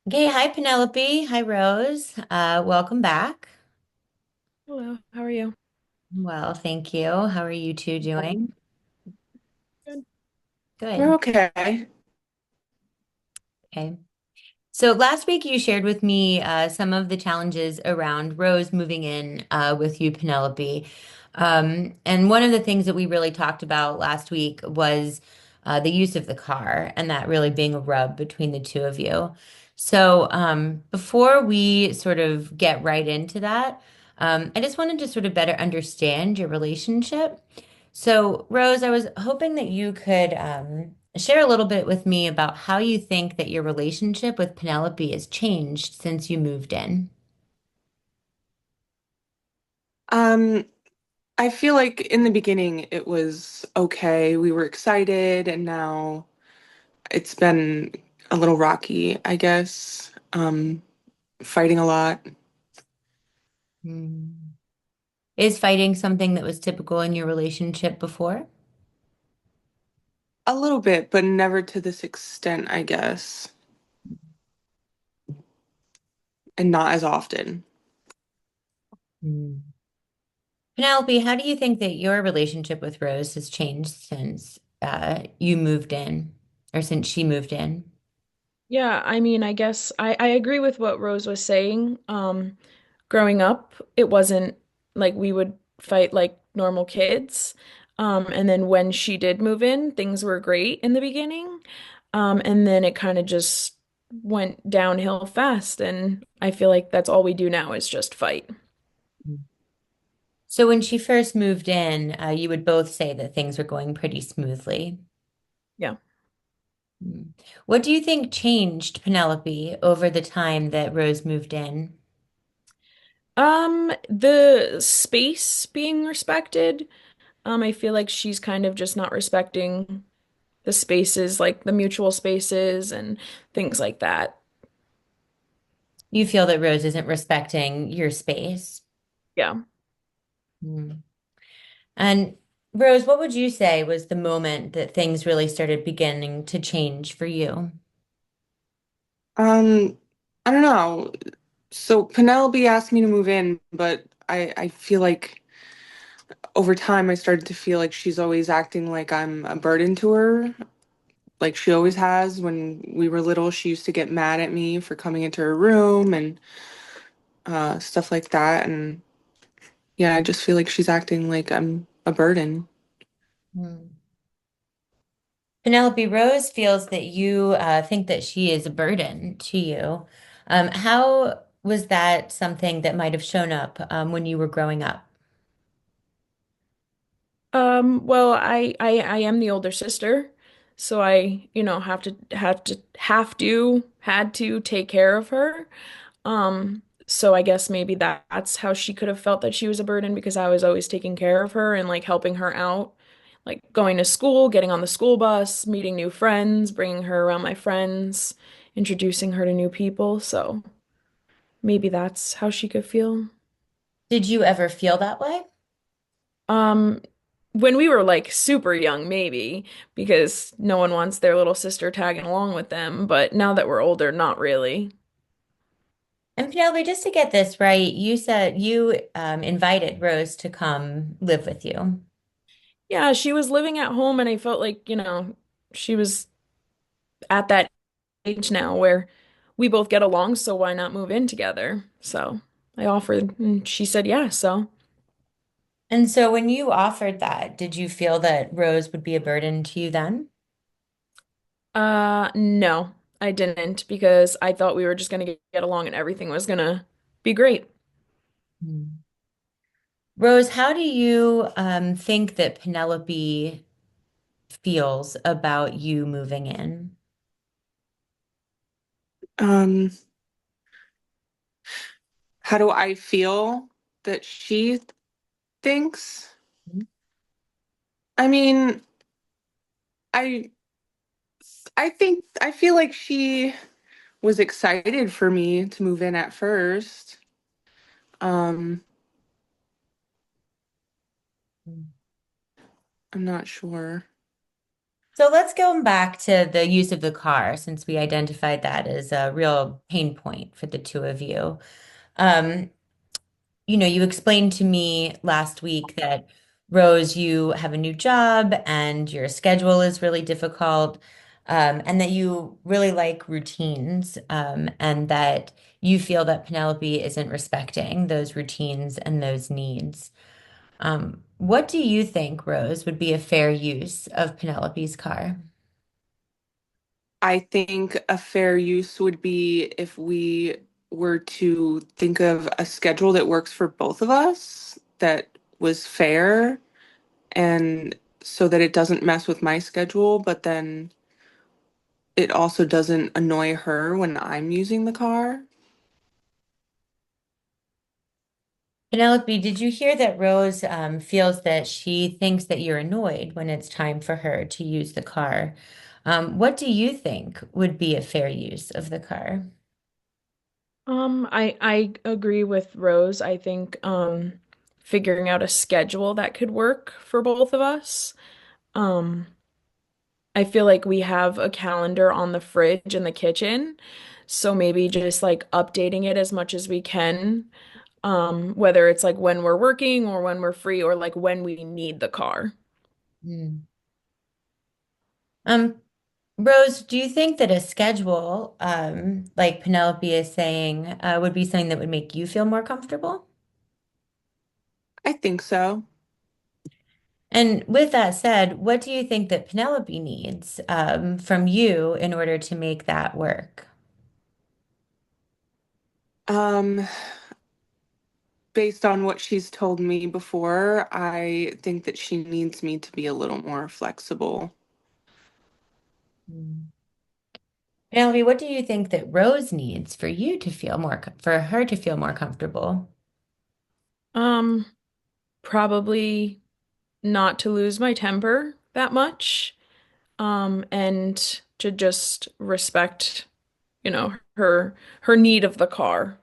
Okay, hi Penelope. Hi Rose. Welcome back. Hello, how are you? Well, thank you. How are you two doing? Good. Good. We're okay. Okay. So last week you shared with me some of the challenges around Rose moving in with you, Penelope. And one of the things that we really talked about last week was the use of the car and that really being a rub between the two of you. So before we sort of get right into that, I just wanted to sort of better understand your relationship. So, Rose, I was hoping that you could share a little bit with me about how you think that your relationship with Penelope has changed since you moved in. Um, I feel like in the beginning it was okay. We were excited, and now it's been a little rocky, I guess. Fighting a lot. Hmm. Is fighting something that was typical in your relationship before? A little bit, but never to this extent, I guess. And not as often. Hmm. Penelope, how do you think that your relationship with Rose has changed since you moved in or since she moved in? Yeah, I mean, I guess I agree with what Rose was saying. Growing up, it wasn't like we would fight like normal kids. And then when she did move in, things were great in the beginning. And then it kind of just went downhill fast. And I feel like that's all we do now is just fight. So when she first moved in, you would both say that things were going pretty smoothly. Yeah. Mm. What do you think changed, Penelope, over the time that Rose moved in? The space being respected. I feel like she's kind of just not respecting the spaces, like the mutual spaces and things like that. You feel that Rose isn't respecting your space. Yeah. Mm. And Rose, what would you say was the moment that things really started beginning to change for you? Um, I don't know. So Penelope asked me to move in, but I feel like over time I started to feel like she's always acting like I'm a burden to her. Like she always has. When we were little, she used to get mad at me for coming into her room and stuff like that. And yeah, I just feel like she's acting like I'm a burden. Mm. Penelope, Rose feels that you think that she is a burden to you. How was that something that might have shown up when you were growing up? Well, I am the older sister, so I, had to take care of her. So I guess maybe that's how she could have felt that she was a burden because I was always taking care of her and like helping her out, like going to school, getting on the school bus, meeting new friends, bringing her around my friends, introducing her to new people. So maybe that's how she could feel. Did you ever feel that way? Um, when we were like super young, maybe, because no one wants their little sister tagging along with them, but now that we're older, not really. And Penelope, just to get this right, you said you invited Rose to come live with you. Yeah, she was living at home and I felt like, she was at that age now where we both get along, so why not move in together? So I offered and she said yeah, so And so when you offered that, did you feel that Rose would be a burden to you then? no, I didn't because I thought we were just gonna get along and everything was gonna be great. Hmm. Rose, how do you think that Penelope feels about you moving in? Um, how do I feel that she thinks? I mean, I I feel like she was excited for me to move in at first. Um, I'm not sure. So let's go back to the use of the car since we identified that as a real pain point for the two of you. Um, you explained to me last week that Rose, you have a new job and your schedule is really difficult, and that you really like routines, and that you feel that Penelope isn't respecting those routines and those needs. What do you think, Rose, would be a fair use of Penelope's car? I think a fair use would be if we were to think of a schedule that works for both of us, that was fair, and so that it doesn't mess with my schedule, but then it also doesn't annoy her when I'm using the car. Penelope, did you hear that Rose feels that she thinks that you're annoyed when it's time for her to use the car? What do you think would be a fair use of the car? I agree with Rose. I think figuring out a schedule that could work for both of us. Um I feel like we have a calendar on the fridge in the kitchen, so maybe just like updating it as much as we can, whether it's like when we're working or when we're free or like when we need the car. Hmm. Um, Rose, do you think that a schedule, like Penelope is saying, would be something that would make you feel more comfortable? I think so. And with that said, what do you think that Penelope needs, from you in order to make that work? Um, Based on what she's told me before, I think that she needs me to be a little more flexible. Hmm. Penelope, what do you think that Rose needs for you to feel for her to feel more comfortable? Um, Probably not to lose my temper that much, and to just respect, her need of the car.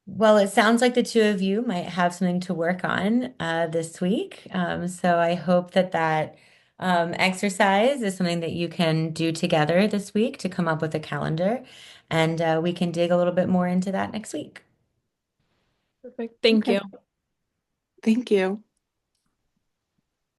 Well, it sounds like the two of you might have something to work on this week. So I hope that exercise is something that you can do together this week to come up with a calendar, and we can dig a little bit more into that next week. Perfect. Thank Okay. you. Thank you.